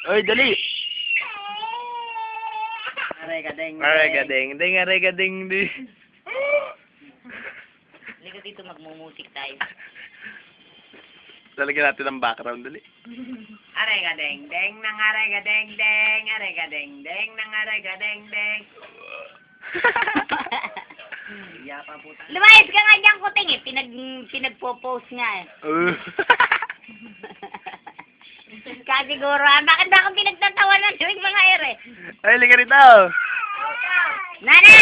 Oy, dali. Aray-gadeng. Aray-gadeng, ding, aray-gadeng, ding. Halika dito, magmumusik tayo. Lalagyan natin ng background, dali. Aray-gadeng, deng, nang aray-gadeng, deng. Aray-gadeng, deng, nang aray-gadeng, deng. Iya pa puta. Lumayas ka nga dyan, kuting eh. Pinagpo-post nga eh. Kasiguro, bakit ba akong pinagtatawanan tuwing mga ere? Ay, liga rito. Nana!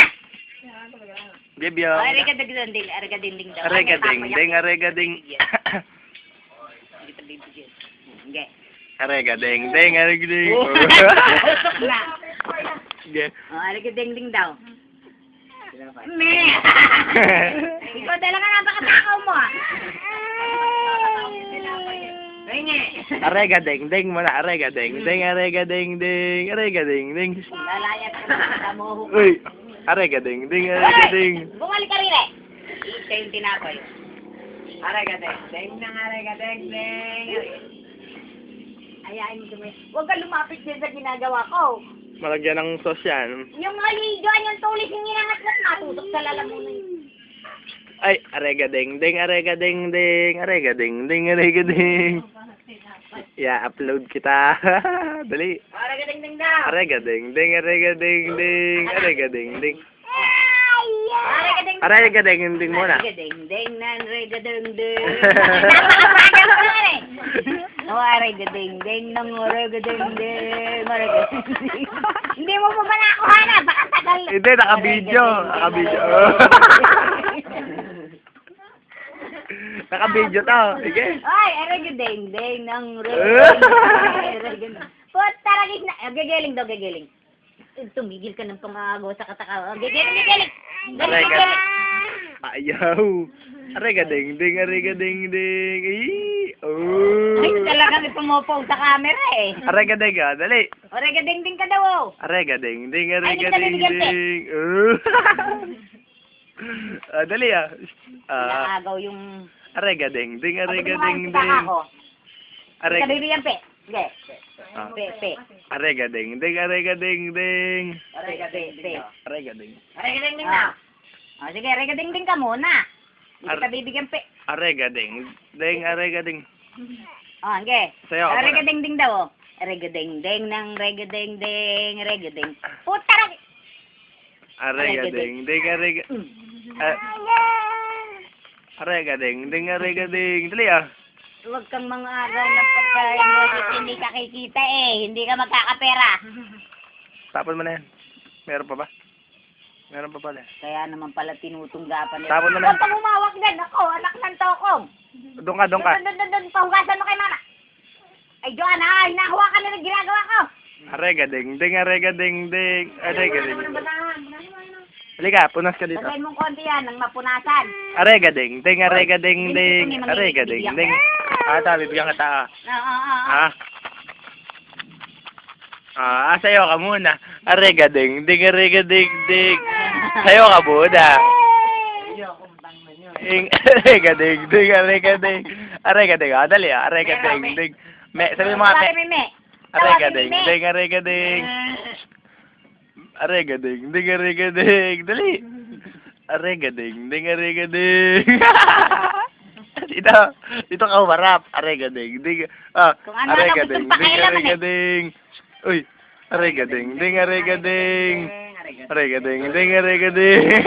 Gebyo. Aray-gadeng, aray-gadeng daw. Aray-gadeng, ding, aray-gadeng. Sige. Aray-gadeng, ding, aray-gadeng. Usok na. Sige. Aray-gadeng daw. Me! Ikaw talaga napakatakaw mo ah. Ringe! Aray-gadeng, ding mo na. Aray-gadeng, ding, aray-gadeng, ding. Aray-gadeng, ding. Lalayat ka na sa moho. Uy. Aray-gadeng, ding, aray-gadeng. Bumalik ka rin eh. Ika yung tinakoy. Aray-gadeng, ding nang aray-gadeng, ding. Ayain mo dumi. Huwag ka lumapit din sa ginagawa ko. Malagyan ng sauce yan. Yung maligan, yung tulis yung inangat-ngat, matutok sa lalamunan yun. Ay, aray-gadeng, ding, aray-gadeng, ding. Aray-gadeng, ding, aray-gadeng. upload kita. Dali. Aray-gadeng ding daw. Aray-gadeng, ding, aray-gadeng, ding. Aray-gadeng, ding. Aray-gadeng. Aray-gadeng, ding muna. Aray-gadeng ding, aray-gadeng ding. Napakabagal mo na eh. Aray-gadeng ding, aray-gadeng ding. Aray-gadeng ding. Hindi mo pa ba nakuha na? Baka tagal. Hindi, naka-video. Naka-video. Naka-video to. Sige. Ay, aray-gadeng ding, aray-gadeng. Put, taragis na. Gageling daw, gageling. Tumigil ka ng pangagawa sa kataka. Gageling, gageling. Aray-gadeng. Ayaw. Aray-gadeng, ding, aray-gadeng, ding. Ay, talagang ipumopong sa camera eh. Aray-gadeng, dali. Aray-gadeng ding ka daw oh. Aray-gadeng, ding, Ay, hindi ka aray-gadeng, nabibigyan, te. ding. Dali Nakagaw yung... Aray-gadeng, ding, aray-gadeng, Aray-gadeng ding. ako. Hindi ka bibigyan, pe. Sige. Pe. Aray-gadeng, ding, aray-gadeng, ding. Aray-gadeng, pe. Aray-gadeng. Aray-gadeng ding na. Sige, aray-gadeng ding ka muna. Hindi ka bibigyan, pe. Aray-gadeng, ding, aray-gadeng. Sige. Sayo ako Aray-gadeng ding daw oh. Aray-gadeng ding nang aray-gadeng ding, aray-gadeng. Puta rin! Aray-gadeng, ding, aray-gadeng. Aray-gadeng, ding, aray-gadeng. Dali Huwag kang mga araw na pagkain mo hindi ka kikita eh. Hindi ka magkakapera. Tapon mo na yan. Meron pa ba? Meron pa pala. Kaya naman pala tinutunggapan nila. Tapon mo na. Huwag kang umawak dyan. Ako, anak ng tokong. Doon ka, doon ka. Doon, pahugasan mo kay mama. Ay, Joanna, hinahawa ka na ng ginagawa ko. Aray-gadeng, ding, aray-gadeng, ding. Aray-gadeng. Halika, punas ka dito. Lagay mong konti yan, ng mapunasan. Aray-gadeng, ding, aray-gadeng, ding. Aray-gadeng, ding. Bibigyan kita. Sayo ka muna. Aray-gadeng, ding, aray-gadeng, ding. Sayo ka muna. Aray-gadeng, ding, aray-gadeng. Aray-gadeng, dali aray-gadeng, ding. Sabi mo nga, me. aray-gadeng, ding, aray-gadeng. Aray-gadeng, ding, aray-gadeng. Dali. Aray-gadeng, ding, aray-gadeng. Dito ka umarap. Aray-gadeng, ding. Kung ano Aray-gadeng, gusto ding, pakialaman eh. aray-gadeng. Uy. Aray-gadeng, ding, aray-gadeng. Aray-gadeng, ding, aray-gadeng.